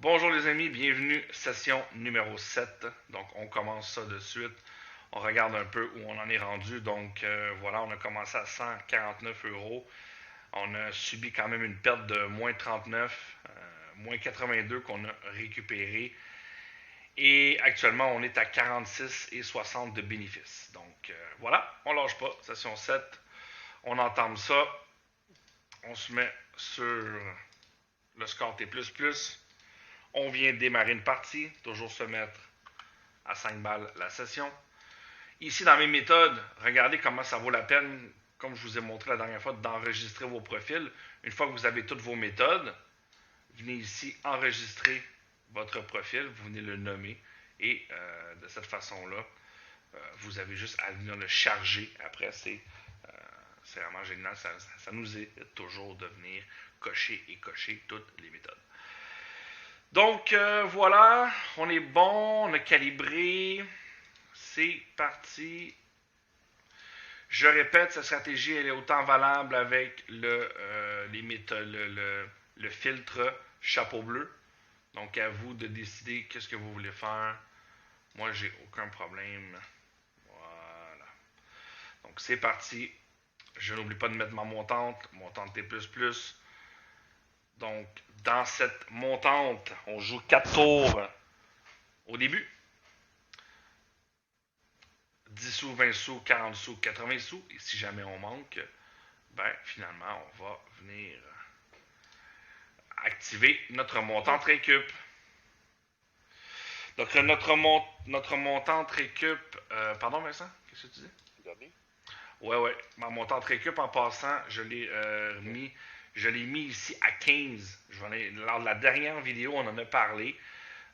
Bonjour les amis, bienvenue, session numéro 7. Donc on commence ça de suite. On regarde un peu où on en est rendu. Donc voilà, on a commencé à 149 euros. On a subi quand même une perte de moins 39, moins 82 qu'on a récupéré. Et actuellement, on est à 46,60 de bénéfices. Donc voilà, on lâche pas. Session 7, on entame ça. On se met sur le score T++. On vient de démarrer une partie, toujours se mettre à 5 balles la session. Ici, dans mes méthodes, regardez comment ça vaut la peine, comme je vous ai montré la dernière fois, d'enregistrer vos profils. Une fois que vous avez toutes vos méthodes, venez ici enregistrer votre profil, vous venez le nommer et de cette façon-là, vous avez juste à venir le charger. Après, c'est vraiment génial. Ça nous aide toujours de venir cocher et cocher toutes les méthodes. Donc voilà, on est bon, on a calibré. C'est parti. Je répète, cette stratégie elle est autant valable avec les méthodes, le filtre chapeau bleu. Donc à vous de décider qu'est-ce que vous voulez faire. Moi, j'ai aucun problème. Voilà. Donc c'est parti. Je n'oublie pas de mettre ma montante T++. Donc dans cette montante, on joue 4 tours au début. 10 sous, 20 sous, 40 sous, 80 sous. Et si jamais on manque, ben finalement, on va venir activer notre montante récup. Donc notre montante récup... pardon Vincent, qu'est-ce que tu dis? Ouais. Ma montante récup en passant, je l'ai mis ici à 15. Lors de la dernière vidéo, on en a parlé.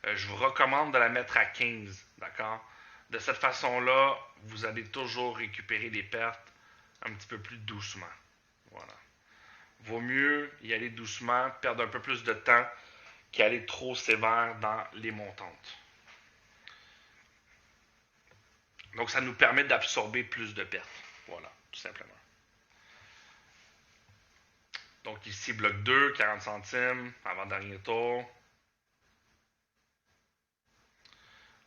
Je vous recommande de la mettre à 15. D'accord? De cette façon-là, vous allez toujours récupérer des pertes un petit peu plus doucement. Voilà. Vaut mieux y aller doucement, perdre un peu plus de temps qu'aller trop sévère dans les montantes. Donc, ça nous permet d'absorber plus de pertes. Voilà, tout simplement. Donc, ici, bloc 2, 40 centimes, avant-dernier tour.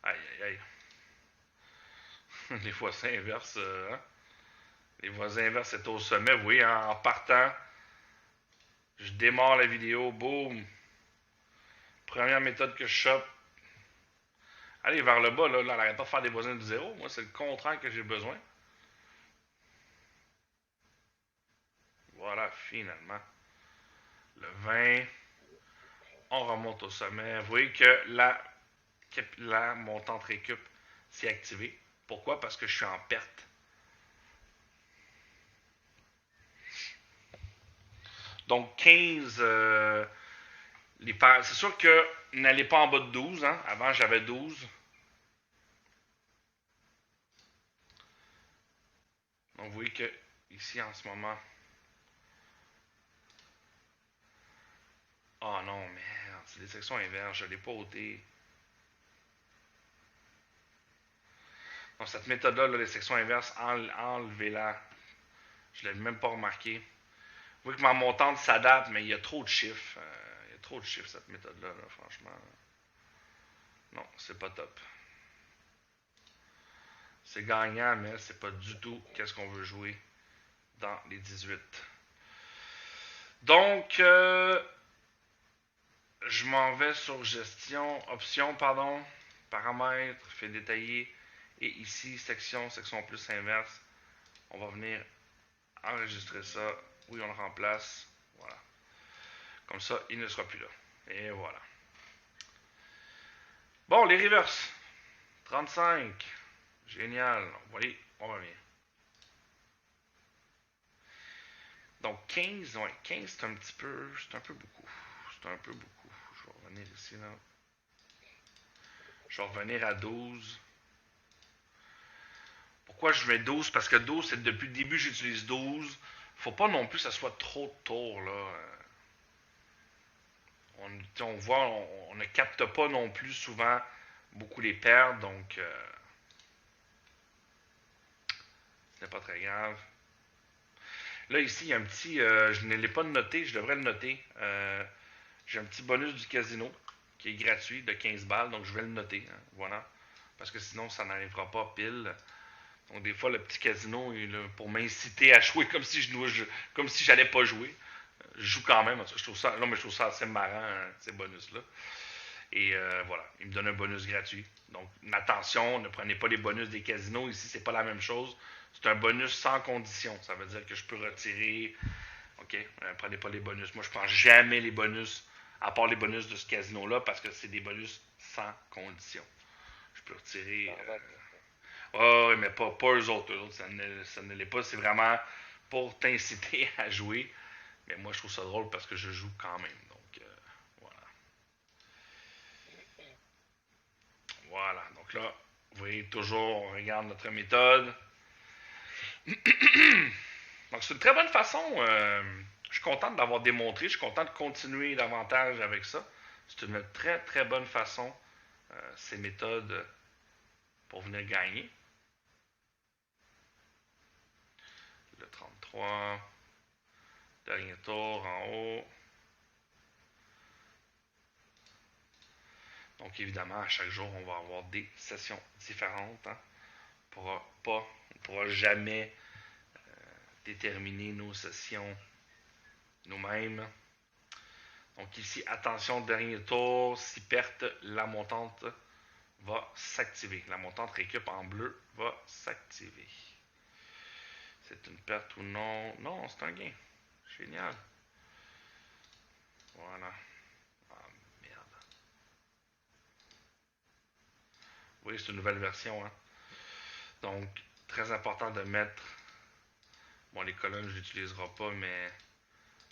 Aïe. Les voisins inverses, hein? Les voisins inverses étaient au sommet. Vous voyez, en partant, je démarre la vidéo, boum. Première méthode que je chope. Allez vers le bas, là, elle n'arrête pas de faire des voisins de zéro. Moi, c'est le contraire que j'ai besoin. Voilà, finalement. Le 20. On remonte au sommet. Vous voyez que la montante récup s'est activée. Pourquoi? Parce que je suis en perte. Donc 15, c'est sûr que n'allez pas en bas de 12. Hein? Avant, j'avais 12. Donc vous voyez que ici, en ce moment... Oh non, merde, c'est des sections inverses. Je ne l'ai pas ôté. Donc cette méthode-là, les sections inverses, enlevez-la. Je ne l'ai même pas remarqué. Vous voyez que ma montante s'adapte, mais il y a trop de chiffres. Il y a trop de chiffres, cette méthode-là, franchement. Non, c'est pas top. C'est gagnant, mais c'est pas du tout qu'est-ce qu'on veut jouer dans les 18. Donc, je m'en vais sur gestion, option, pardon, paramètres, fait détaillé. Et ici, section plus inverse. On va venir enregistrer ça. Oui, on le remplace. Voilà. Comme ça, il ne sera plus là. Et voilà. Bon, les reverse. 35. Génial. Vous voyez, on revient. Donc 15, ouais, 15 c'est un peu beaucoup. C'est un peu beaucoup. Je vais revenir ici, là. Je vais revenir à 12. Pourquoi je mets 12? Parce que 12, c'est depuis le début j'utilise 12. Faut pas non plus que ça soit trop de tours, là. On voit, on ne capte pas non plus souvent beaucoup les pertes, donc ce n'est pas très grave. Là, ici, il y a un petit, je ne l'ai pas noté, je devrais le noter. J'ai un petit bonus du casino. qui est gratuit de 15 balles. Donc, je vais le noter. Hein, voilà. Parce que sinon, ça n'arrivera pas pile. Donc, des fois, le petit casino est là pour m'inciter à jouer comme si comme si j'allais pas jouer. Je joue quand même. Je trouve ça, non, mais je trouve ça assez marrant, hein, ces bonus-là. Et voilà, il me donne un bonus gratuit. Donc, attention, ne prenez pas les bonus des casinos. Ici, c'est pas la même chose. C'est un bonus sans condition. Ça veut dire que je peux retirer. OK, prenez pas les bonus. Moi, je prends jamais les bonus, à part les bonus de ce casino-là, parce que c'est des bonus sans condition. Je peux retirer. Oui, mais pas eux autres. Eux autres, ça ne l'est pas. C'est vraiment pour t'inciter à jouer. Mais moi, je trouve ça drôle parce que je joue quand même. Donc, voilà. Voilà. Donc là, vous voyez toujours, on regarde notre méthode. Donc, c'est une très bonne façon. Je suis content de l'avoir démontré. Je suis content de continuer davantage avec ça. C'est une très, très bonne façon, ces méthodes, pour venir gagner. Le 33. Dernier tour en haut. Donc, évidemment, à chaque jour, on va avoir des sessions différentes. Hein. On ne pourra jamais déterminer nos sessions nous-mêmes. Donc ici, attention, dernier tour, si perte, la montante va s'activer. La montante récup en bleu va s'activer. C'est une perte ou non? Non, c'est un gain. Génial. Voilà. Ah, merde. Oui, c'est une nouvelle version. Hein. Donc, très important de mettre... Bon, les colonnes, je ne l'utiliserai pas, mais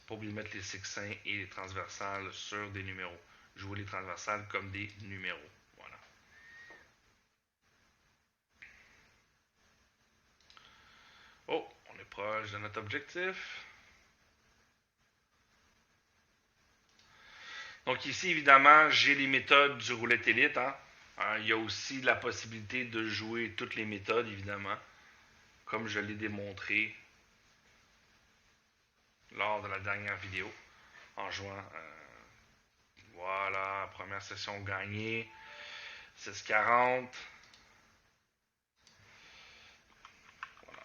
pas oublier de mettre les succincts et les transversales sur des numéros. Jouer les transversales comme des numéros. Voilà. Oh, on est proche de notre objectif. Donc ici, évidemment, j'ai les méthodes du roulette élite. Hein. Il y a aussi la possibilité de jouer toutes les méthodes, évidemment, comme je l'ai démontré lors de la dernière vidéo, en jouant. Voilà, première session gagnée, 6,40. Voilà.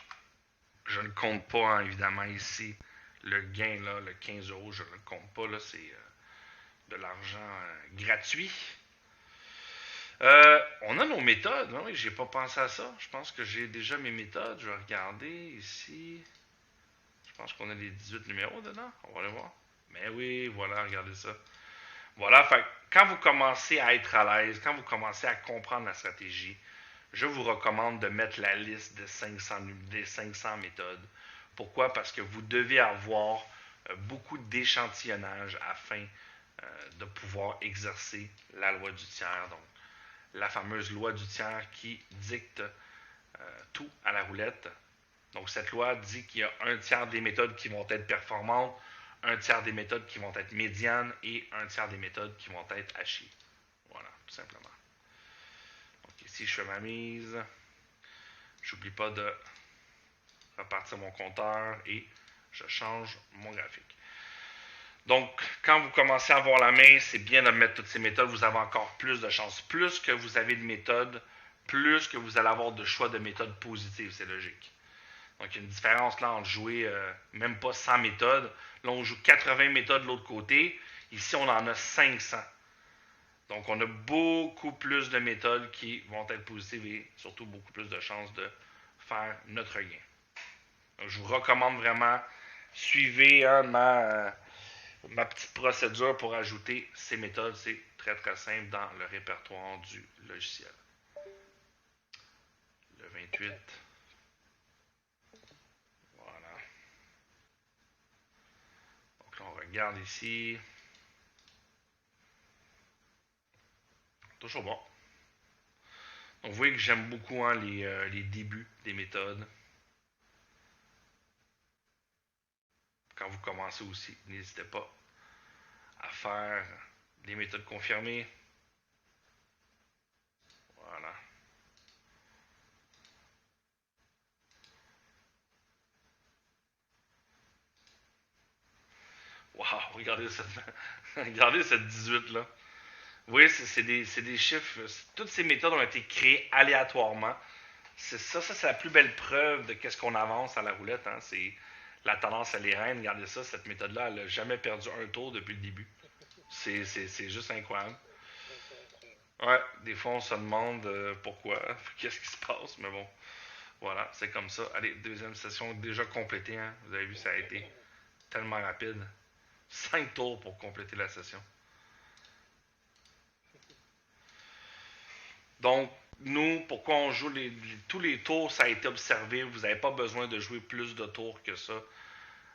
Je ne compte pas, hein, évidemment, ici, le gain, là, le 15 euros, je ne le compte pas, là, c'est de l'argent gratuit. On a nos méthodes. Oui, j'ai pas pensé à ça. Je pense que j'ai déjà mes méthodes. Je vais regarder ici. Je pense qu'on a les 18 numéros dedans. On va aller voir. Mais oui, voilà, regardez ça. Voilà, fait quand vous commencez à être à l'aise, quand vous commencez à comprendre la stratégie, je vous recommande de mettre la liste des 500 méthodes. Pourquoi? Parce que vous devez avoir beaucoup d'échantillonnage afin de pouvoir exercer la loi du tiers. Donc, la fameuse loi du tiers qui dicte tout à la roulette. Donc, cette loi dit qu'il y a un tiers des méthodes qui vont être performantes, un tiers des méthodes qui vont être médianes et un tiers des méthodes qui vont être hachées. Voilà, tout simplement. Donc, ici, je fais ma mise. J'oublie pas de repartir mon compteur et je change mon graphique. Donc, quand vous commencez à avoir la main, c'est bien de mettre toutes ces méthodes. Vous avez encore plus de chances. Plus que vous avez de méthodes, plus que vous allez avoir de choix de méthodes positives. C'est logique. Donc, il y a une différence là entre jouer même pas 100 méthodes. Là, on joue 80 méthodes de l'autre côté. Ici, on en a 500. Donc, on a beaucoup plus de méthodes qui vont être positives et surtout beaucoup plus de chances de faire notre gain. Donc, je vous recommande vraiment, suivez ma petite procédure pour ajouter ces méthodes. C'est très très simple dans le répertoire du logiciel. Le 28. Voilà. Donc là, on regarde ici. Toujours bon. Donc vous voyez que j'aime beaucoup hein, les débuts des méthodes. Quand vous commencez aussi, n'hésitez pas à faire des méthodes confirmées. Voilà. Wow, regardez cette 18 là. Oui, c'est des chiffres. Toutes ces méthodes ont été créées aléatoirement. C'est ça c'est la plus belle preuve de qu'est-ce qu'on avance à la roulette. Hein. C'est la tendance à les reines. Regardez ça, cette méthode-là, elle n'a jamais perdu un tour depuis le début. C'est juste incroyable. Ouais, des fois on se demande pourquoi, qu'est-ce qui se passe, mais bon, voilà, c'est comme ça. Allez, deuxième session déjà complétée, hein. Vous avez vu, ça a été tellement rapide. 5 tours pour compléter la session. Donc, nous, pourquoi on joue tous les tours, ça a été observé. Vous n'avez pas besoin de jouer plus de tours que ça.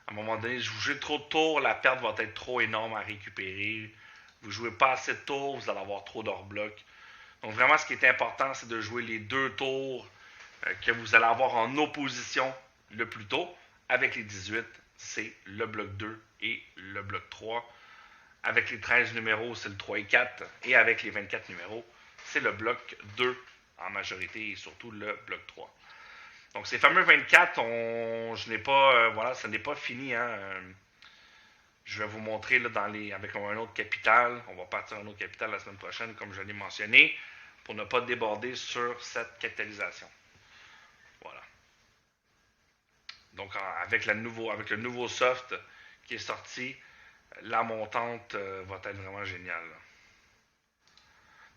À un moment donné, si vous jouez trop de tours, la perte va être trop énorme à récupérer. Vous jouez pas assez de tours, vous allez avoir trop d'hors-bloc. Donc, vraiment, ce qui est important, c'est de jouer les 2 tours que vous allez avoir en opposition le plus tôt. Avec les 18, c'est le bloc 2 et le bloc 3. Avec les 13 numéros, c'est le 3 et 4. Et avec les 24 numéros, c'est le bloc 2 en majorité et surtout le bloc 3. Donc ces fameux 24, je n'ai pas, voilà, ça n'est pas fini. Hein. Je vais vous montrer là, avec un autre capital. On va partir un autre capital la semaine prochaine, comme je l'ai mentionné, pour ne pas déborder sur cette capitalisation. Voilà. Donc avec le nouveau soft qui est sorti, la montante va être vraiment géniale.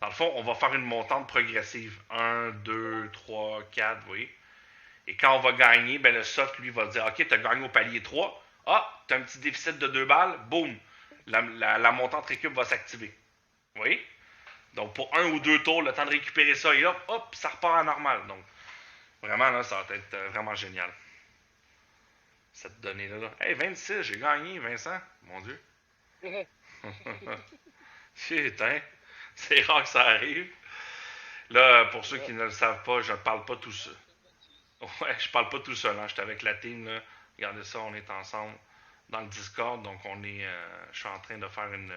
Dans le fond, on va faire une montante progressive. 1, 2, 3, 4, vous voyez. Et quand on va gagner, ben le soft, lui, va dire, OK, tu as gagné au palier 3. Ah, tu as un petit déficit de 2 balles. Boum. La montante récup va s'activer. Vous voyez? Donc, pour 1 ou 2 tours, le temps de récupérer ça, et hop, ça repart à normal. Donc, vraiment, là, ça va être vraiment génial. Cette donnée-là. Là. Hey, 26, j'ai gagné, Vincent. Mon Dieu. Putain. C'est rare que ça arrive. Là, pour ceux qui ne le savent pas, je ne parle pas tout seul. Ouais, je parle pas tout seul. Hein. J'étais avec la team. Là. Regardez ça, on est ensemble dans le Discord. Donc, je suis en train de faire une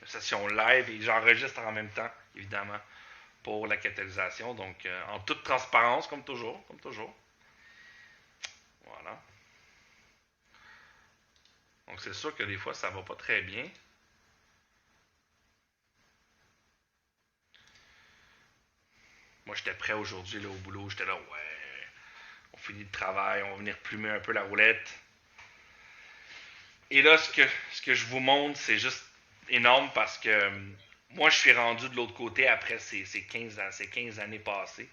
session live et j'enregistre en même temps, évidemment, pour la catalysation. Donc, en toute transparence, comme toujours. Comme toujours. Voilà. Donc, c'est sûr que des fois, ça va pas très bien. Moi, j'étais prêt aujourd'hui là, au boulot. J'étais là, ouais, on finit le travail, on va venir plumer un peu la roulette. Et là, ce que je vous montre, c'est juste énorme parce que moi, je suis rendu de l'autre côté après ces 15 années passées.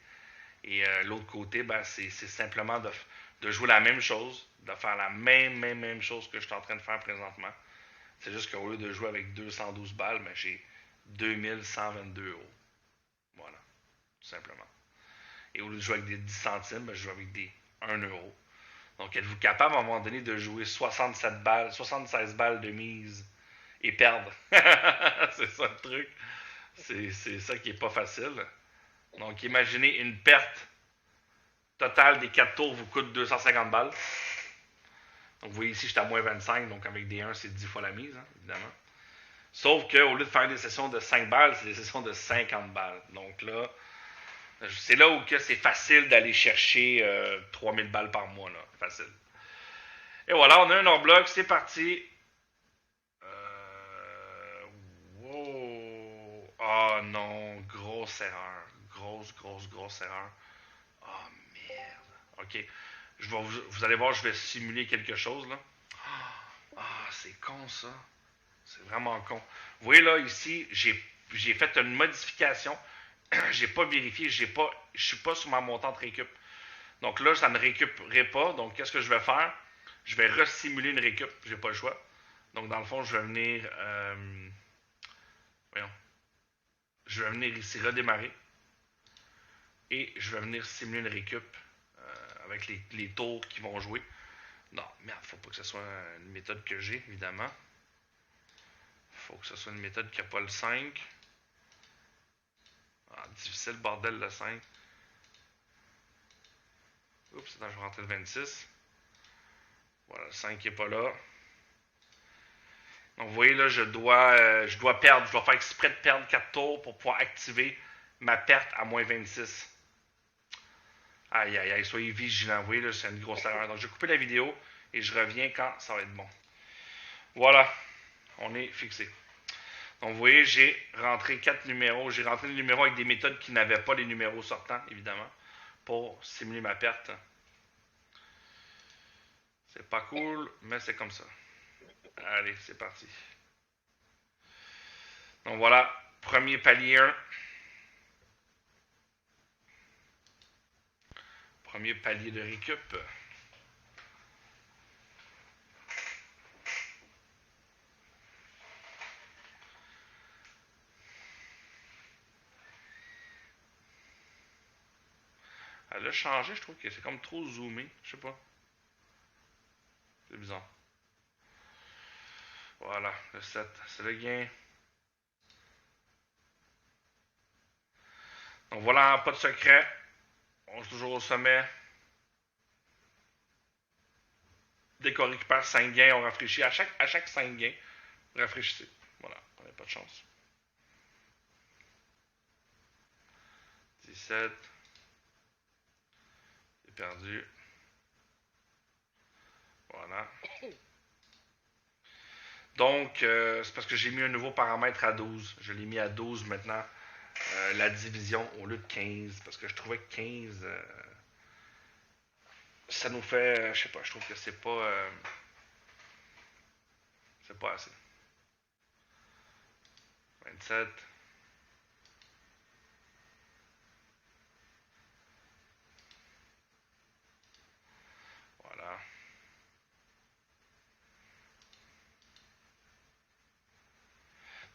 Et l'autre côté, ben, c'est simplement de jouer la même chose, de faire la même chose que je suis en train de faire présentement. C'est juste qu'au lieu de jouer avec 212 balles, ben, j'ai 2122 €. Voilà, tout simplement. Et au lieu de jouer avec des 10 centimes, ben, je joue avec des 1 €. Donc, êtes-vous capable à un moment donné de jouer 67 balles, 76 balles de mise et perdre? C'est ça le truc. C'est ça qui est pas facile. Donc, imaginez une perte totale des 4 tours vous coûte 250 balles. Donc, vous voyez ici, j'étais à moins 25, donc avec des 1, c'est 10 fois la mise, hein, évidemment. Sauf qu'au lieu de faire des sessions de 5 balles, c'est des sessions de 50 balles. Donc là, c'est là où c'est facile d'aller chercher 3000 balles par mois. Là. Facile. Et voilà, on a un hors-bloc, c'est parti. Wow. Ah oh, non, grosse erreur. Grosse erreur. Ah oh, merde. Ok. Vous allez voir, je vais simuler quelque chose là. Ah, c'est con ça. C'est vraiment con. Vous voyez là, ici, j'ai fait une modification. J'ai pas vérifié, je suis pas sur ma montante récup. Donc là, ça ne récupérerait pas. Donc, qu'est-ce que je vais faire? Je vais resimuler une récup. J'ai pas le choix. Donc, dans le fond, je vais venir. Voyons. Je vais venir ici redémarrer. Et je vais venir simuler une récup avec les tours qui vont jouer. Non, merde, faut pas que ce soit une méthode que j'ai, évidemment. Faut que ce soit une méthode qui n'a pas le 5. Ah, difficile, bordel, le 5. Oups, attends, je vais rentrer le 26. Voilà, le 5 qui n'est pas là. Donc, vous voyez, là, je dois perdre. Je dois faire exprès de perdre 4 tours pour pouvoir activer ma perte à moins 26. Aïe, aïe, aïe, soyez vigilants. Vous voyez, là, c'est une grosse erreur. Donc, je vais couper la vidéo et je reviens quand ça va être bon. Voilà, on est fixé. Donc, vous voyez, j'ai rentré 4 numéros. J'ai rentré les numéros avec des méthodes qui n'avaient pas les numéros sortants, évidemment, pour simuler ma perte. C'est pas cool, mais c'est comme ça. Allez, c'est parti. Donc voilà, premier palier 1. Premier palier de récup. Elle a changé, je trouve que c'est comme trop zoomé. Je sais pas. C'est bizarre. Voilà, le 7, c'est le gain. Donc voilà, pas de secret. On est toujours au sommet. Dès qu'on récupère 5 gains, on rafraîchit. À chaque 5 gains, rafraîchissez. Voilà, on n'a pas de chance. 17. C'est perdu. Voilà. Donc, c'est parce que j'ai mis un nouveau paramètre à 12. Je l'ai mis à 12 maintenant, la division au lieu de 15. Parce que je trouvais que 15, ça nous fait, je sais pas, je trouve que c'est pas assez. 27. Voilà.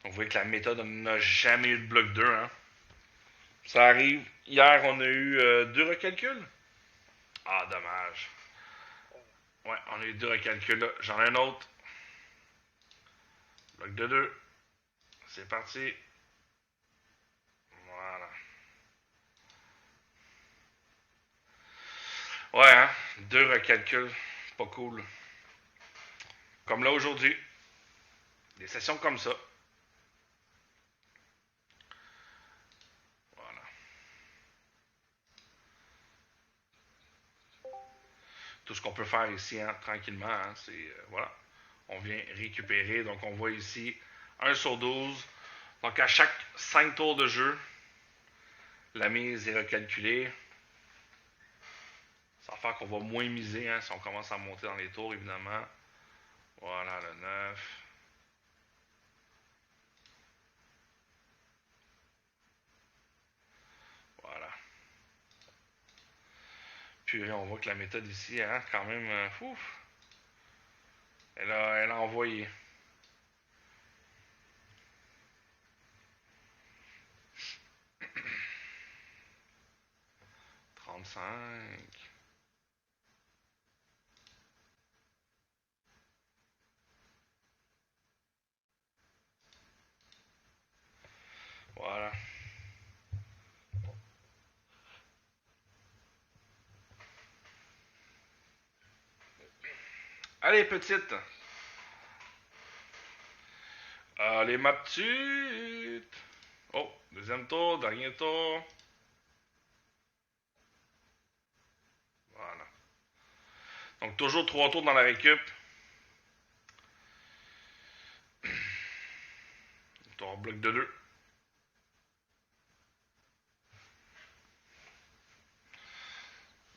Donc, vous voyez que la méthode n'a jamais eu de bloc 2. Hein. Ça arrive. Hier, on a eu 2 recalculs. Ah, dommage. Ouais, on a eu 2 recalculs là. J'en ai un autre. Bloc de 2. C'est parti. Voilà. Ouais, hein. 2 recalculs. Pas cool. Comme là aujourd'hui. Des sessions comme ça. Voilà. Tout ce qu'on peut faire ici, hein, tranquillement, hein, c'est, voilà. On vient récupérer. Donc, on voit ici 1 sur 12. Donc, à chaque 5 tours de jeu, la mise est recalculée. Ça va faire qu'on va moins miser hein, si on commence à monter dans les tours, évidemment. Voilà, le 9. Voilà. Puis on voit que la méthode ici, hein, quand même, ouf, elle a envoyé. « 35. Voilà. Allez, petite. Allez, ma petite. Oh, deuxième tour, dernier tour. Voilà. Donc, toujours 3 tours dans la récup. Tour bloc de 2.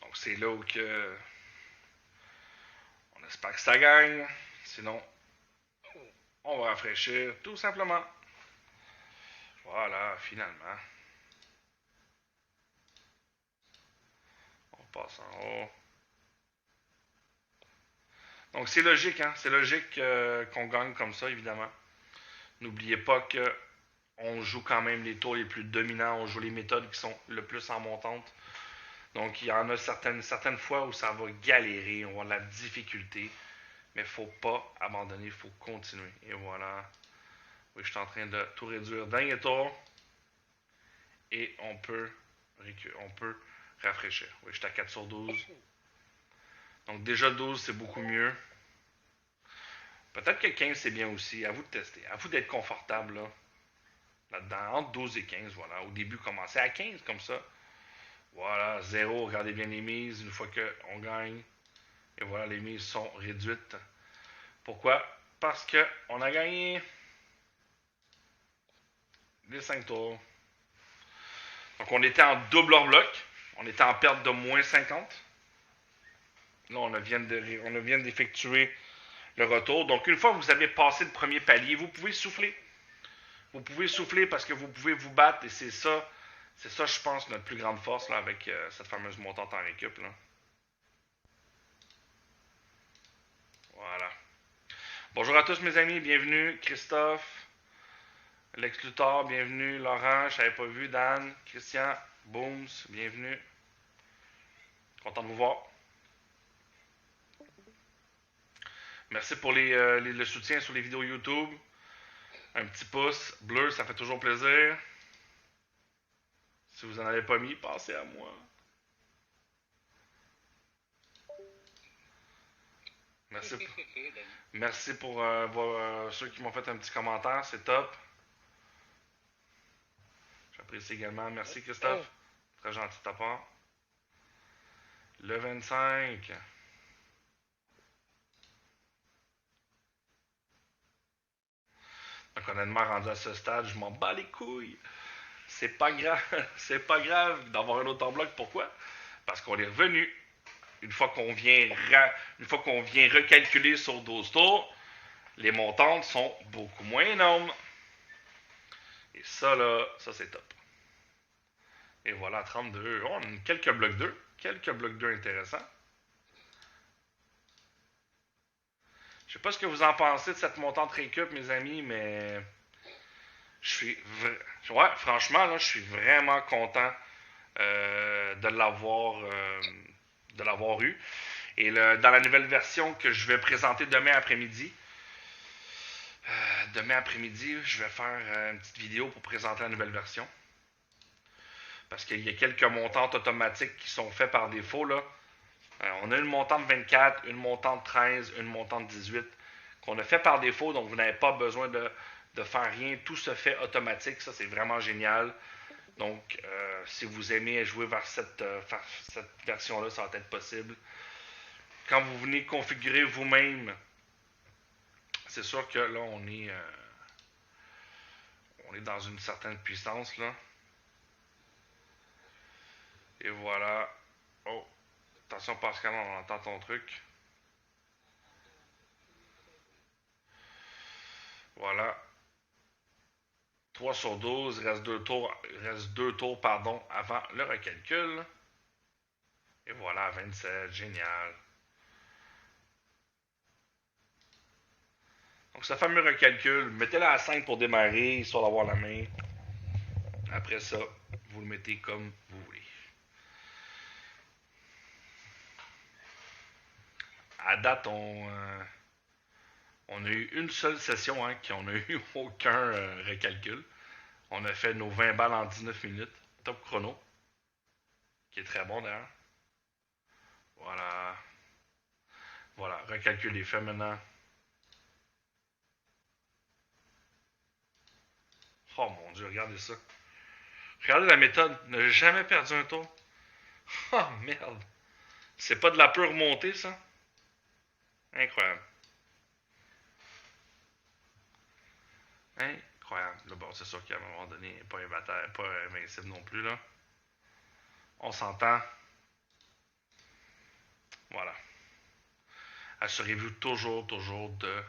Donc, c'est là où que on espère que ça gagne. Sinon, on va rafraîchir tout simplement. Voilà, finalement. On passe en haut. Donc c'est logique, hein? C'est logique qu'on gagne comme ça, évidemment. N'oubliez pas que on joue quand même les tours les plus dominants, on joue les méthodes qui sont le plus en montante. Donc il y en a certaines fois où ça va galérer, on va avoir de la difficulté, mais il ne faut pas abandonner, il faut continuer. Et voilà. Oui, je suis en train de tout réduire. Dernier tour. Et on peut rafraîchir. Oui, je suis à 4 sur 12. Donc déjà 12, c'est beaucoup mieux. Peut-être que 15, c'est bien aussi. À vous de tester. À vous d'être confortable là. Là-dedans, entre 12 et 15, voilà. Au début, commencez à 15 comme ça. Voilà, 0, regardez bien les mises. Une fois qu'on gagne, et voilà, les mises sont réduites. Pourquoi? Parce qu'on a gagné. Les 5 tours. Donc on était en double hors bloc. On était en perte de moins 50. Là, on vient d'effectuer le retour. Donc une fois que vous avez passé le premier palier, vous pouvez souffler. Vous pouvez souffler parce que vous pouvez vous battre et c'est ça, je pense, notre plus grande force là, avec cette fameuse montante en récup. Là. Voilà. Bonjour à tous mes amis, bienvenue Christophe, Lex Luthor, bienvenue Laurent, je n'avais pas vu Dan, Christian, Booms, bienvenue. Content de vous voir. Merci pour le soutien sur les vidéos YouTube. Un petit pouce bleu, ça fait toujours plaisir. Si vous n'en avez pas mis, pensez à moi. Merci pour ceux qui m'ont fait un petit commentaire, c'est top. J'apprécie également. Merci Christophe. Très gentil de ta part. Le 25. Donc honnêtement, rendu à ce stade, je m'en bats les couilles. C'est pas grave. C'est pas grave d'avoir un autre en bloc. Pourquoi? Parce qu'on est revenu. Une fois qu'on vient recalculer sur 12 tours, les montantes sont beaucoup moins énormes. Et ça, là, ça c'est top. Et voilà, 32. On a quelques blocs 2. Quelques blocs 2 intéressants. Je sais pas ce que vous en pensez de cette montante récup, mes amis, mais franchement, là, je suis vraiment content de l'avoir eu. Et dans la nouvelle version que je vais présenter demain après-midi, je vais faire une petite vidéo pour présenter la nouvelle version. Parce qu'il y a quelques montantes automatiques qui sont faites par défaut. Là. On a une montante 24, une montante 13, une montante 18 qu'on a fait par défaut. Donc, vous n'avez pas besoin de faire rien. Tout se fait automatique. Ça, c'est vraiment génial. Donc, si vous aimez jouer vers cette version-là, ça va être possible. Quand vous venez configurer vous-même, c'est sûr que là, on est dans une certaine puissance. Là. Et voilà. Oh, attention Pascal, on entend ton truc. Voilà. 3 sur 12, il reste 2 tours avant le recalcul. Et voilà, 27, génial. Donc ce fameux recalcul, mettez-la à 5 pour démarrer, histoire d'avoir la main. Après ça, vous le mettez comme vous voulez. À date, on a eu une seule session qu'on n'a eu aucun recalcul. On a fait nos 20 balles en 19 minutes. Top chrono. Qui est très bon d'ailleurs. Voilà. Voilà, recalcul est fait maintenant. Oh mon dieu, regardez ça. Regardez la méthode. Ne jamais perdu un tour. Oh merde. C'est pas de la pure montée, ça? Incroyable. Incroyable. Là, bon, c'est sûr qu'à un moment donné, pas invincible non plus, là. On s'entend. Voilà. Assurez-vous toujours que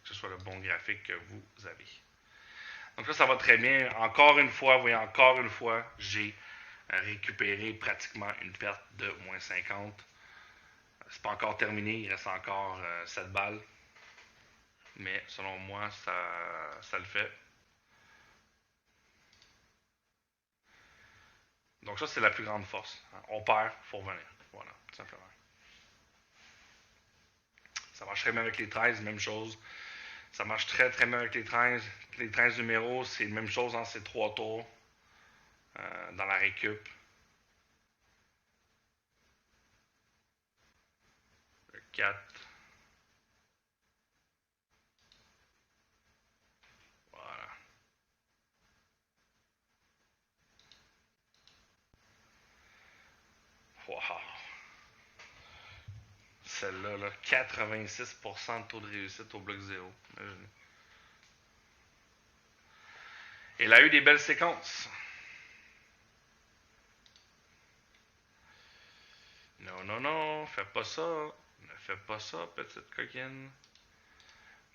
ce soit le bon graphique que vous avez. Donc là, ça va très bien. Encore une fois, j'ai récupéré pratiquement une perte de moins 50. C'est pas encore terminé, il reste encore 7 balles. Mais selon moi, ça le fait. Donc ça, c'est la plus grande force. On perd, il faut revenir. Voilà, tout simplement. Ça marche très bien avec les 13, même chose. Ça marche très très bien avec les 13. Les 13 numéros, c'est la même chose dans ces 3 tours. Dans la récup. Le 4. Voilà. Wow. Celle-là, là, 86% de taux de réussite au bloc 0. Imaginez. Il a eu des belles séquences. Non, non, non, fais pas ça. Ne fais pas ça, petite coquine.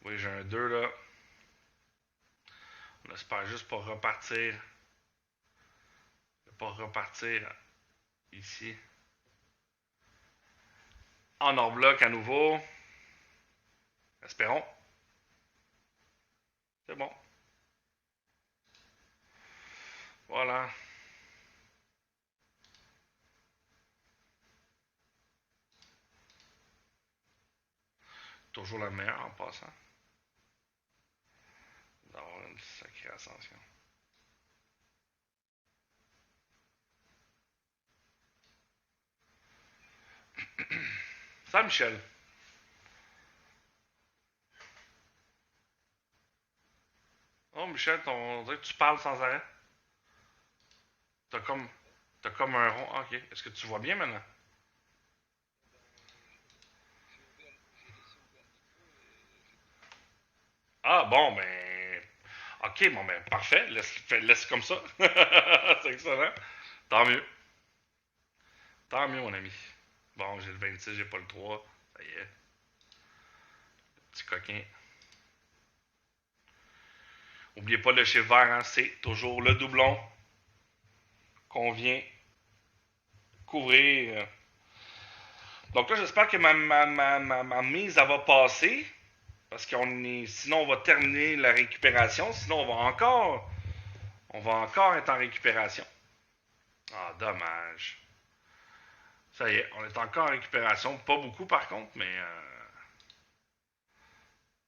Oui, j'ai un 2 là. On espère juste pas repartir. Pas repartir ici. En hors bloc à nouveau. Espérons. C'est bon. Voilà. Toujours la meilleure en passant. D'avoir une sacrée ascension. Ça, Michel. Oh, Michel, on dirait que tu parles sans arrêt. T'as comme, t'as comme un rond. Ah, ok. Est-ce que tu vois bien maintenant? Ah, bon, ben. Ok, bon, ben, parfait. Laisse comme ça. C'est excellent. Tant mieux. Tant mieux, mon ami. Bon, j'ai le 26, j'ai pas le 3. Ça y est. Petit coquin. N'oubliez pas le chiffre vert, hein, c'est toujours le doublon qu'on vient couvrir. Donc là, j'espère que ma mise, elle va passer. Parce qu'on est. Sinon, on va terminer la récupération. Sinon, On va encore être en récupération. Ah, dommage. Ça y est, on est encore en récupération. Pas beaucoup par contre, mais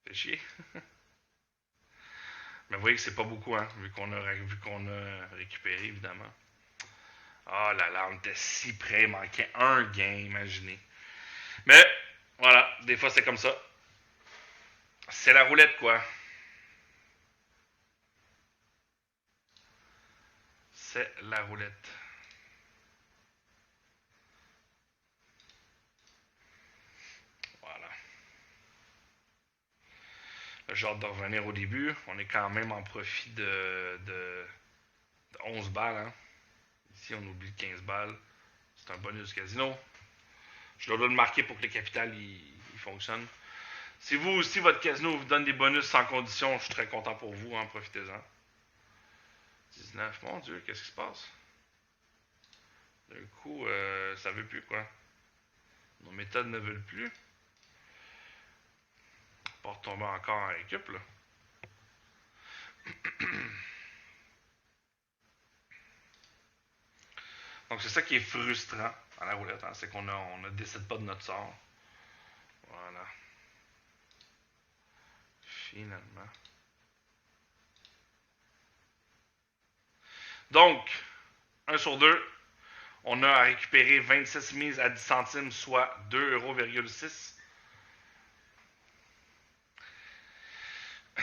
fait chier. Mais vous voyez que c'est pas beaucoup, hein, vu qu'on a récupéré, évidemment. Ah là là, on était si près, il manquait un gain, imaginez. Mais voilà, des fois c'est comme ça. C'est la roulette, quoi. C'est la roulette. Voilà. J'ai hâte de revenir au début. On est quand même en profit de 11 balles. Hein. Ici, on oublie 15 balles. C'est un bonus casino. Je dois le marquer pour que le capital il fonctionne. Si vous aussi, votre casino vous donne des bonus sans condition, je suis très content pour vous. Hein, profitez-en. 19, mon Dieu, qu'est-ce qui se passe? D'un coup, ça veut plus, quoi. Nos méthodes ne veulent plus. Pas retomber encore en récup, là. Donc, c'est ça qui est frustrant à la roulette, hein, c'est qu'on ne décide pas de notre sort. Voilà. Finalement. Donc, 1 sur 2, on a à récupérer 26 mises à 10 centimes, soit 2,6 €.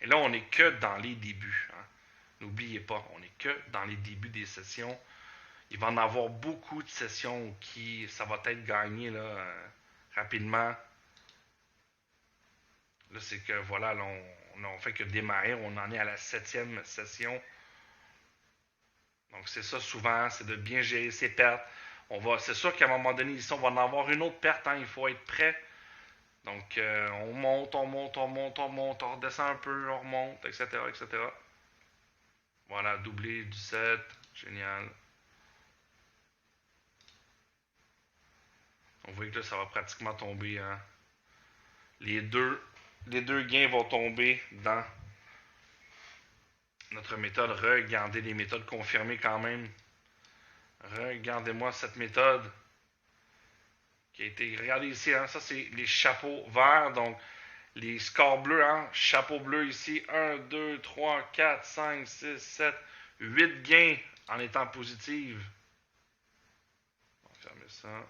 Et là, on n'est que dans les débuts. Hein. N'oubliez pas, on n'est que dans les débuts des sessions. Il va en avoir beaucoup de sessions qui ça va être gagné là, rapidement. Là, c'est que voilà, là, on fait que démarrer. On en est à la 7e session. Donc, c'est ça souvent, c'est de bien gérer ses pertes. C'est sûr qu'à un moment donné, ici, on va en avoir une autre perte. Hein, il faut être prêt. Donc, on monte, on monte, on monte, on monte, on redescend un peu, on remonte, etc., etc. Voilà, doublé du 7. Génial. On voit que là, ça va pratiquement tomber. Hein. Les deux, les deux gains vont tomber dans notre méthode. Regardez les méthodes confirmées quand même. Regardez-moi cette méthode qui a été. Regardez ici, hein, ça c'est les chapeaux verts. Donc, les scores bleus, hein, chapeau bleu ici. 1, 2, 3, 4, 5, 6, 7, 8 gains en étant positive. On va fermer ça.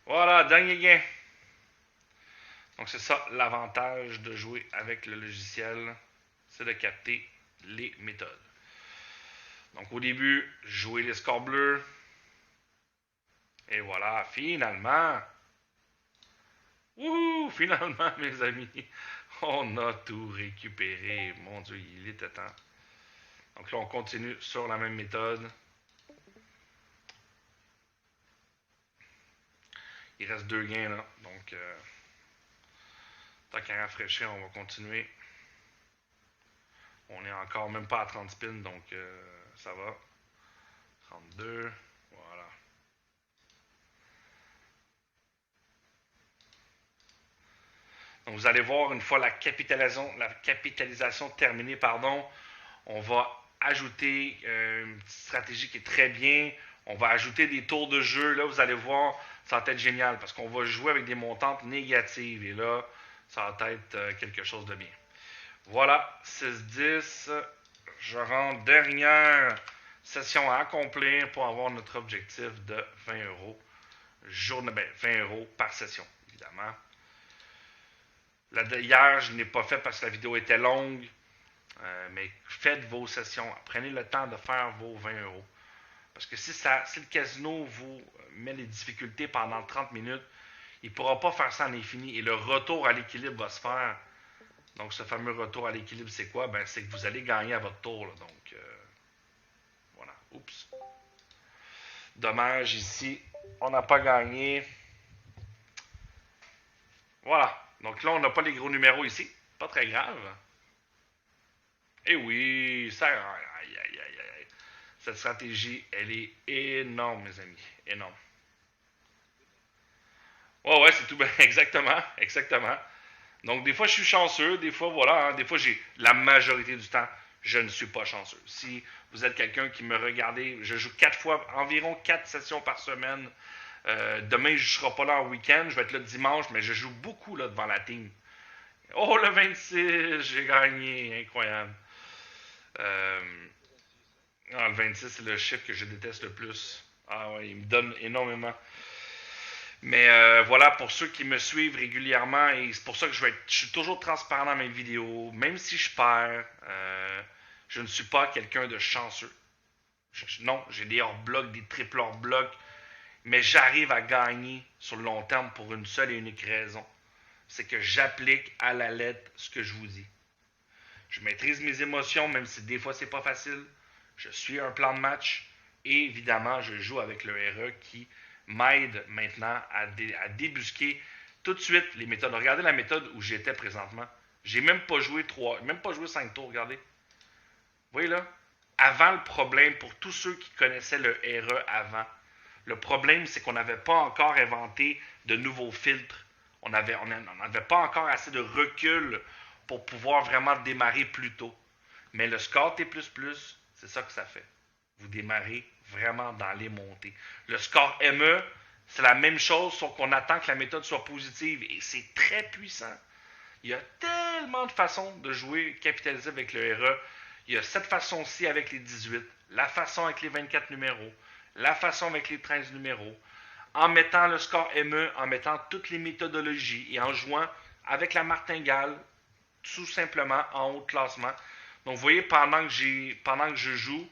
Voilà, dernier gain. Donc c'est ça l'avantage de jouer avec le logiciel, c'est de capter les méthodes. Donc au début, jouer les scores bleus. Et voilà, finalement, Wouhou! Finalement, mes amis, on a tout récupéré. Mon Dieu, il était temps. Donc là, on continue sur la même méthode. Il reste 2 gains là. Donc, tant qu'à rafraîchir, on va continuer. On est encore même pas à 30 spins, donc ça va. 32, voilà. Donc vous allez voir, une fois la capitalisation terminée, pardon, on va ajouter une petite stratégie qui est très bien. On va ajouter des tours de jeu. Là, vous allez voir, ça va être génial parce qu'on va jouer avec des montantes négatives. Et là, ça va être quelque chose de bien. Voilà, 6-10. Je rentre dernière session à accomplir pour avoir notre objectif de 20 euros. 20 euros par session, évidemment. Hier, je n'ai pas fait parce que la vidéo était longue. Mais faites vos sessions. Prenez le temps de faire vos 20 euros. Parce que si le casino vous met les difficultés pendant 30 minutes, il ne pourra pas faire ça en infini. Et le retour à l'équilibre va se faire. Donc, ce fameux retour à l'équilibre, c'est quoi? Ben, c'est que vous allez gagner à votre tour. Là. Donc, voilà. Oups. Dommage, ici, on n'a pas gagné. Voilà. Donc là, on n'a pas les gros numéros ici. Pas très grave. Et oui, ça... Aïe, aïe, aïe, aïe. Cette stratégie, elle est énorme, mes amis. Énorme. Ouais, ouais, c'est tout bien. Exactement. Exactement. Donc, des fois, je suis chanceux. Des fois, voilà. Hein, des fois, la majorité du temps, je ne suis pas chanceux. Si vous êtes quelqu'un qui me regardez, je joue 4 fois, environ 4 sessions par semaine. Demain, je ne serai pas là en week-end. Je vais être là dimanche, mais je joue beaucoup là, devant la team. Oh, le 26, j'ai gagné. Incroyable. Euh, le 26, c'est le chiffre que je déteste le plus. Ah ouais, il me donne énormément. Mais voilà, pour ceux qui me suivent régulièrement, et c'est pour ça que je suis toujours transparent dans mes vidéos, même si je perds, je ne suis pas quelqu'un de chanceux. Non, j'ai des hors-blocs, des triples hors-blocs, mais j'arrive à gagner sur le long terme pour une seule et unique raison. C'est que j'applique à la lettre ce que je vous dis. Je maîtrise mes émotions, même si des fois c'est pas facile. Je suis un plan de match. Et évidemment, je joue avec le RE qui m'aide maintenant à débusquer tout de suite les méthodes. Regardez la méthode où j'étais présentement. J'ai même pas joué 5 tours, regardez. Vous voyez là? Avant le problème, pour tous ceux qui connaissaient le RE avant, le problème c'est qu'on n'avait pas encore inventé de nouveaux filtres. On n'avait pas encore assez de recul pour pouvoir vraiment démarrer plus tôt. Mais le score T++, c'est ça que ça fait. Vous démarrez vraiment dans les montées. Le score ME, c'est la même chose, sauf qu'on attend que la méthode soit positive. Et c'est très puissant. Il y a tellement de façons de jouer capitaliser avec le RE. Il y a cette façon-ci avec les 18, la façon avec les 24 numéros, la façon avec les 13 numéros, en mettant le score ME, en mettant toutes les méthodologies et en jouant avec la martingale, tout simplement en haut de classement. Donc, vous voyez, pendant que je joue,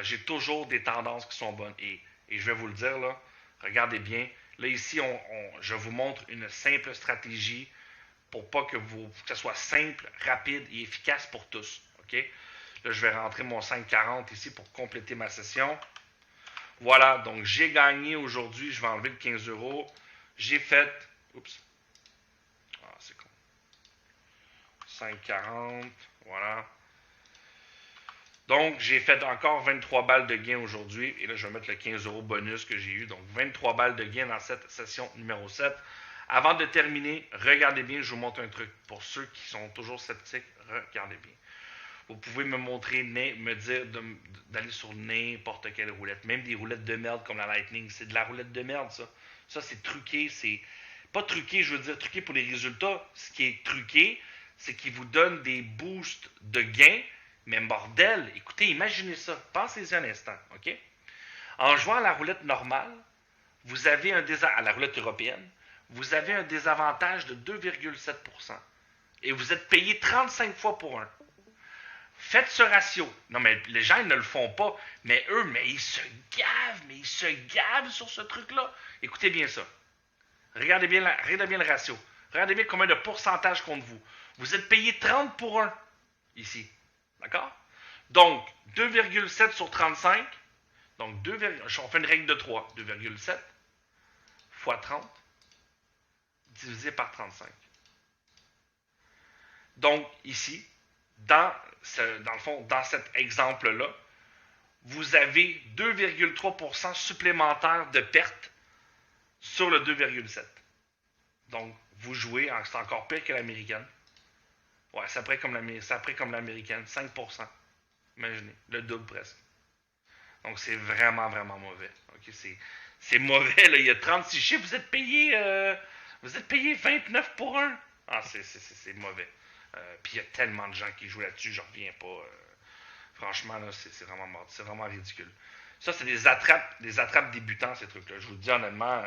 j'ai toujours des tendances qui sont bonnes. Et je vais vous le dire, là, regardez bien. Là, ici, je vous montre une simple stratégie pour pas que ça soit simple, rapide et efficace pour tous. OK? Là, je vais rentrer mon 5,40 ici pour compléter ma session. Voilà, donc j'ai gagné aujourd'hui. Je vais enlever le 15 euros. J'ai fait... Oups. Ah, c'est con. 5,40. Voilà. Donc, j'ai fait encore 23 balles de gain aujourd'hui. Et là, je vais mettre le 15 euros bonus que j'ai eu. Donc, 23 balles de gain dans cette session numéro 7. Avant de terminer, regardez bien, je vous montre un truc. Pour ceux qui sont toujours sceptiques, regardez bien. Vous pouvez me montrer, me dire d'aller sur n'importe quelle roulette. Même des roulettes de merde comme la Lightning. C'est de la roulette de merde, ça. Ça, c'est truqué. C'est pas truqué, je veux dire truqué pour les résultats. Ce qui est truqué, c'est qu'il vous donne des boosts de gains. Mais bordel, écoutez, imaginez ça. Pensez-y un instant, OK? En jouant à la roulette normale, vous avez à la roulette européenne, vous avez un désavantage de 2,7%. Et vous êtes payé 35 fois pour un. Faites ce ratio. Non, mais les gens, ils ne le font pas. Mais eux, ils se gavent sur ce truc-là. Écoutez bien ça. Regardez bien le ratio. Regardez bien combien de pourcentage contre vous. Vous êtes payé 30 pour 1 ici. D'accord? Donc, 2,7 sur 35. Donc, on fait une règle de 3. 2,7 fois 30 divisé par 35. Donc, ici, dans le fond, dans cet exemple-là, vous avez 2,3% supplémentaire de perte sur le 2,7. Donc, vous jouez, c'est encore pire que l'américaine. Ouais, c'est après comme l'américaine, 5%. Imaginez, le double presque. Donc, c'est vraiment, vraiment mauvais. Okay, c'est mauvais, là. Il y a 36 chiffres, vous êtes payé 29 pour 1. Ah, c'est mauvais. Puis il y a tellement de gens qui jouent là-dessus, je reviens pas. Franchement, là, c'est vraiment mort. C'est vraiment ridicule. Ça, c'est des attrapes débutants, ces trucs-là. Je vous le dis honnêtement,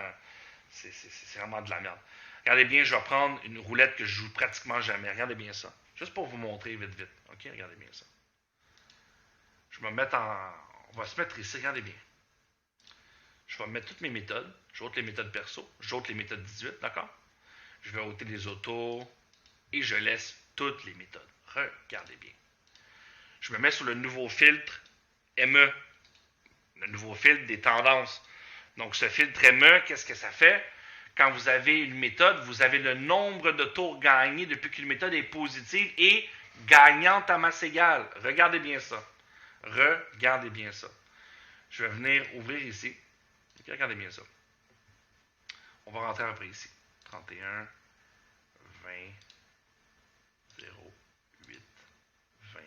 c'est vraiment de la merde. Regardez bien, je vais prendre une roulette que je joue pratiquement jamais. Regardez bien ça. Juste pour vous montrer vite, vite. OK, regardez bien ça. Je vais me mettre on va se mettre ici, regardez bien. Je vais mettre toutes mes méthodes. J'ôte les méthodes perso. J'ôte les méthodes 18, d'accord? Je vais ôter les autos. Et je laisse toutes les méthodes. Regardez bien. Je me mets sur le nouveau filtre ME. Le nouveau filtre des tendances. Donc, ce filtre ME, qu'est-ce que ça fait? Quand vous avez une méthode, vous avez le nombre de tours gagnés depuis qu'une méthode est positive et gagnante à masse égale. Regardez bien ça. Regardez bien ça. Je vais venir ouvrir ici. Okay, regardez bien ça. On va rentrer après ici. 31, 20, 0, 8, 20.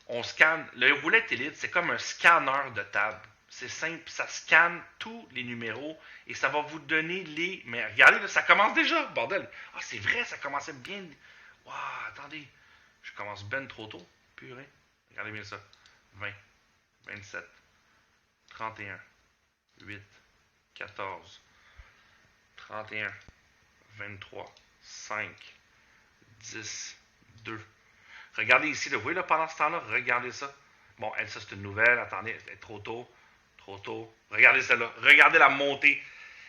On scanne. Le roulette élite, c'est comme un scanner de table. C'est simple, ça scanne tous les numéros et ça va vous donner les... Mais regardez, là, ça commence déjà, bordel. Ah, c'est vrai, ça commençait bien... Waouh, attendez. Je commence ben trop tôt. Purée. Regardez bien ça. 20, 27, 31, 8, 14, 31, 23, 5, 10, 2. Regardez ici, là, vous voyez là, pendant ce temps-là, regardez ça. Bon, ça c'est une nouvelle, attendez, elle est trop tôt. Trop tôt. Regardez celle-là. Regardez la montée.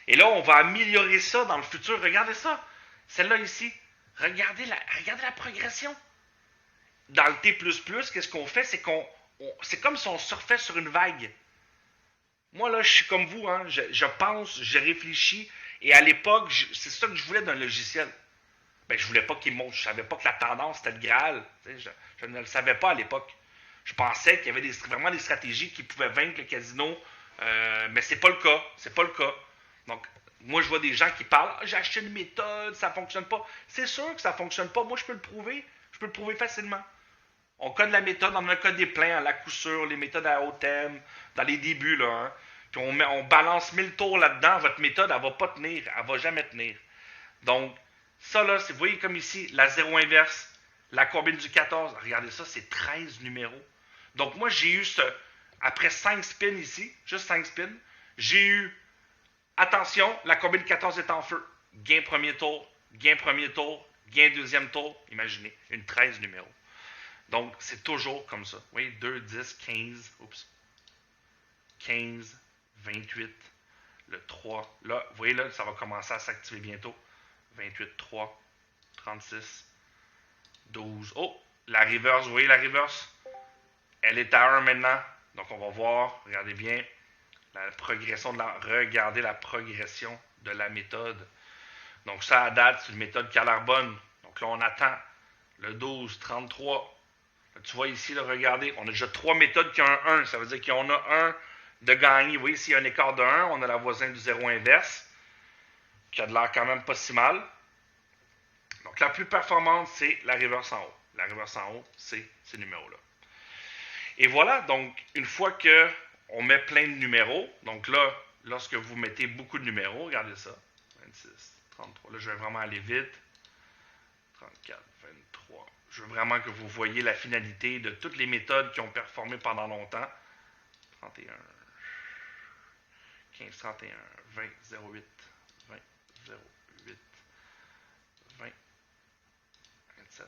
Et là, on va améliorer ça dans le futur. Regardez ça. Celle-là ici. Regardez la progression. Dans le T++, qu'est-ce qu'on fait? C'est comme si on surfait sur une vague. Moi, là, je suis comme vous. Hein, je pense, je réfléchis. Et à l'époque, c'est ça que je voulais d'un logiciel. Ben, je voulais pas qu'il monte. Je savais pas que la tendance, c'était le Graal. Je ne le savais pas à l'époque. Je pensais qu'il y avait vraiment des stratégies qui pouvaient vaincre le casino, mais c'est pas le cas. C'est pas le cas. Donc, moi, je vois des gens qui parlent « Ah, j'ai acheté une méthode, ça fonctionne pas. » C'est sûr que ça fonctionne pas. Moi, je peux le prouver. Je peux le prouver facilement. On code la méthode, on a code des pleins à la coup sûr, les méthodes à haut thème, dans les débuts, là. Hein. Puis on balance 1000 tours là-dedans. Votre méthode, elle va pas tenir. Elle va jamais tenir. Donc, ça, là, vous voyez comme ici, la zéro inverse, la combine du 14. Regardez ça, c'est 13 numéros. Donc, moi, j'ai eu après 5 spins ici, juste 5 spins, j'ai eu, attention, la combine 14 est en feu. Gain premier tour, gain deuxième tour. Imaginez, une 13 numéros. Donc, c'est toujours comme ça. Vous voyez, 2, 10, 15, 15, 28, le 3. Là, vous voyez, là, ça va commencer à s'activer bientôt. 28, 3, 36, 12. Oh, la reverse, vous voyez la reverse? Elle est à 1 maintenant. Donc, on va voir, regardez bien, regardez la progression de la méthode. Donc, ça, à date, c'est une méthode qui a l'air bonne. Donc, là, on attend le 12, 33. Là, tu vois ici, là, regardez, on a déjà 3 méthodes qui ont un 1. Ça veut dire qu'on a un de gagné. Vous voyez, s'il y a un écart de 1, on a la voisine du 0 inverse, qui a de l'air quand même pas si mal. Donc, la plus performante, c'est la reverse en haut. La reverse en haut, c'est ces numéros-là. Et voilà, donc une fois qu'on met plein de numéros, donc là, lorsque vous mettez beaucoup de numéros, regardez ça, 26, 33, là je vais vraiment aller vite, 34, 23, je veux vraiment que vous voyez la finalité de toutes les méthodes qui ont performé pendant longtemps, 31, 15, 31, 20, 08, 20, 08, 20, 27,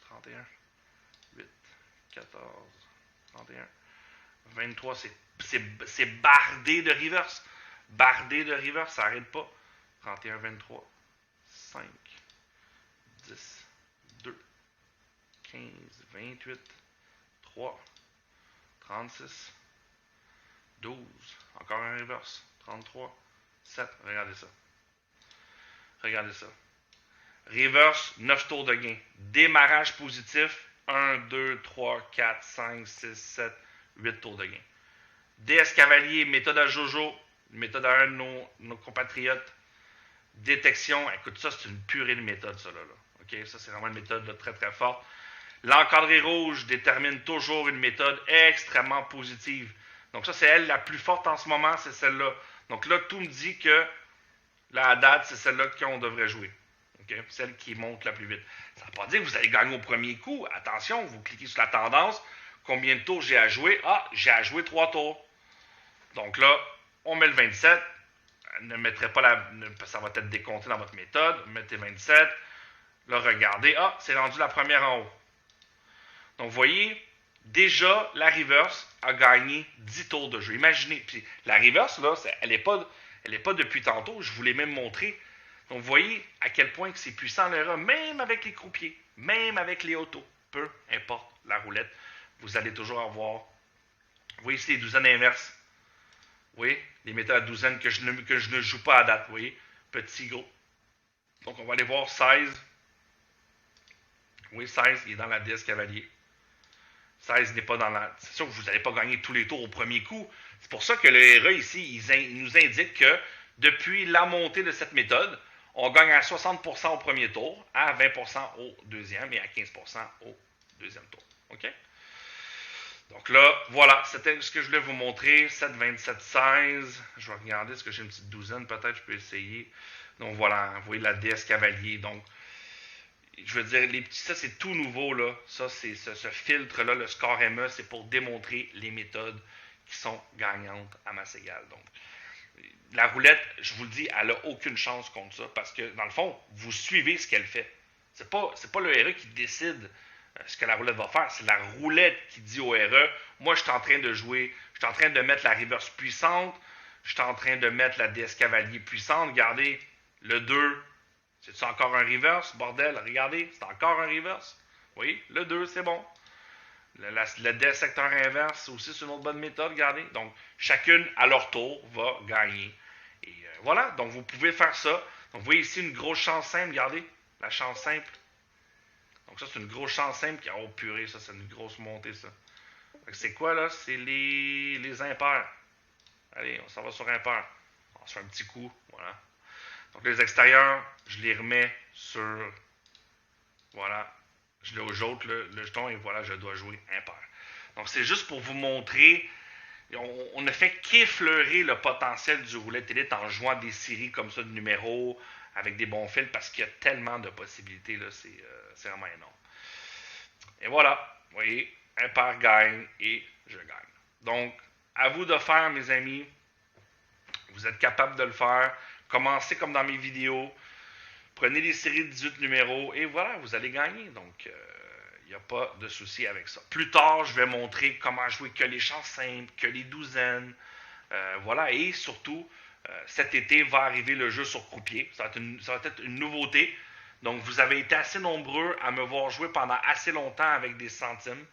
31, 8, 14, 31, 23, c'est bardé de reverse. Bardé de reverse, ça n'arrête pas. 31, 23, 5, 10, 2, 15, 28, 3, 36, 12, encore un reverse, 33, 7, regardez ça. Regardez ça. Reverse, 9 tours de gain. Démarrage positif, 1, 2, 3, 4, 5, 6, 7, 8 tours de gain. DS Cavalier, méthode à Jojo, méthode à un de nos compatriotes. Détection, écoute, ça c'est une purée de méthode, ça là. OK? Ça c'est vraiment une méthode là, très très forte. L'encadré rouge détermine toujours une méthode extrêmement positive. Donc ça c'est elle la plus forte en ce moment, c'est celle-là. Donc là, tout me dit que la date, c'est celle-là qu'on devrait jouer. Okay? Celle qui monte la plus vite. Ça ne veut pas dire que vous allez gagner au premier coup. Attention, vous cliquez sur la tendance. Combien de tours j'ai à jouer? Ah, j'ai à jouer 3 tours. Donc là, on met le 27. Ne mettrez pas ça va être décompté dans votre méthode. Mettez 27. Là, regardez. Ah, c'est rendu la première en haut. Donc, vous voyez, déjà, la reverse a gagné 10 tours de jeu. Imaginez. Puis, la reverse, là, elle n'est pas depuis tantôt. Je vous l'ai même montré. Donc, vous voyez à quel point que c'est puissant le rat, même avec les croupiers, même avec les autos. Peu importe la roulette, vous allez toujours avoir. Vous voyez ici les douzaines inverses. Vous voyez, les méthodes à douzaine que je ne joue pas à date. Vous voyez, petit, gros. Donc, on va aller voir 16. Oui, 16, il est dans la DS Cavalier. 16 n'est pas dans la. C'est sûr que vous n'allez pas gagner tous les tours au premier coup. C'est pour ça que le RA ici, il nous indique que depuis la montée de cette méthode, on gagne à 60% au premier tour, à 20% au deuxième et à 15% au deuxième tour. OK? Donc là, voilà, c'était ce que je voulais vous montrer. 7, 27, 16. Je vais regarder, est-ce que j'ai une petite douzaine? Peut-être je peux essayer. Donc voilà, vous voyez la DS Cavalier. Donc, je veux dire, les petits, ça c'est tout nouveau. Là. Ça, c'est ce filtre-là, le score ME, c'est pour démontrer les méthodes qui sont gagnantes à masse égale. Donc, la roulette, je vous le dis, elle n'a aucune chance contre ça parce que, dans le fond, vous suivez ce qu'elle fait. C'est pas le RE qui décide ce que la roulette va faire. C'est la roulette qui dit au RE, moi, je suis en train de jouer, je suis en train de mettre la reverse puissante, je suis en train de mettre la DS Cavalier puissante. Regardez, le 2, c'est encore un reverse, bordel. Regardez, c'est encore un reverse. Vous voyez, le 2, c'est bon. Le DS secteur inverse, aussi, c'est une autre bonne méthode, regardez. Donc, chacune, à leur tour, va gagner. Et voilà, donc vous pouvez faire ça. Donc, vous voyez ici une grosse chance simple, regardez, la chance simple. Donc, ça, c'est une grosse chance simple qui a oh, purée, ça, c'est une grosse montée, ça. C'est quoi, là? C'est les impairs. Allez, on s'en va sur impair. On se fait un petit coup, voilà. Donc, les extérieurs, je les remets sur, voilà, je l'ai jaune le jeton et voilà, je dois jouer impair. Donc, c'est juste pour vous montrer, on ne fait qu'effleurer le potentiel du roulette élite en jouant des séries comme ça de numéros avec des bons fils parce qu'il y a tellement de possibilités, là, c'est vraiment énorme. Et voilà, vous voyez, impair gagne et je gagne. Donc, à vous de faire, mes amis. Vous êtes capable de le faire. Commencez comme dans mes vidéos. Prenez les séries de 18 numéros et voilà, vous allez gagner. Donc, il n'y a pas de souci avec ça. Plus tard, je vais montrer comment jouer que les chances simples, que les douzaines. Voilà, et surtout, cet été va arriver le jeu sur croupier. Ça va être une nouveauté. Donc, vous avez été assez nombreux à me voir jouer pendant assez longtemps avec des centimes.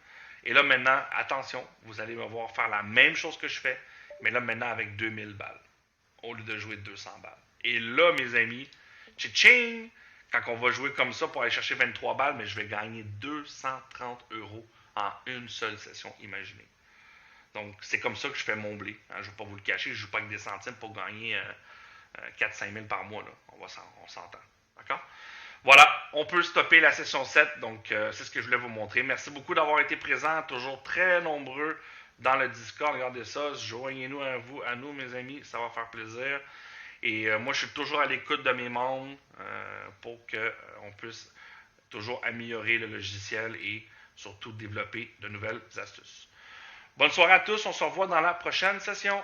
Et là, maintenant, attention, vous allez me voir faire la même chose que je fais, mais là, maintenant, avec 2000 balles, au lieu de jouer 200 balles. Et là, mes amis, tching, quand on va jouer comme ça pour aller chercher 23 balles, mais je vais gagner 230 € en une seule session, imaginez. Donc, c'est comme ça que je fais mon blé. Hein, je ne vais pas vous le cacher, je ne joue pas avec des centimes pour gagner 4-5 000 par mois. Là. On s'entend. D'accord? Voilà, on peut stopper la session 7. Donc, c'est ce que je voulais vous montrer. Merci beaucoup d'avoir été présents, toujours très nombreux dans le Discord. Regardez ça, joignez-nous à nous, mes amis, ça va faire plaisir. Et moi, je suis toujours à l'écoute de mes membres pour qu'on puisse toujours améliorer le logiciel et surtout développer de nouvelles astuces. Bonne soirée à tous, on se revoit dans la prochaine session.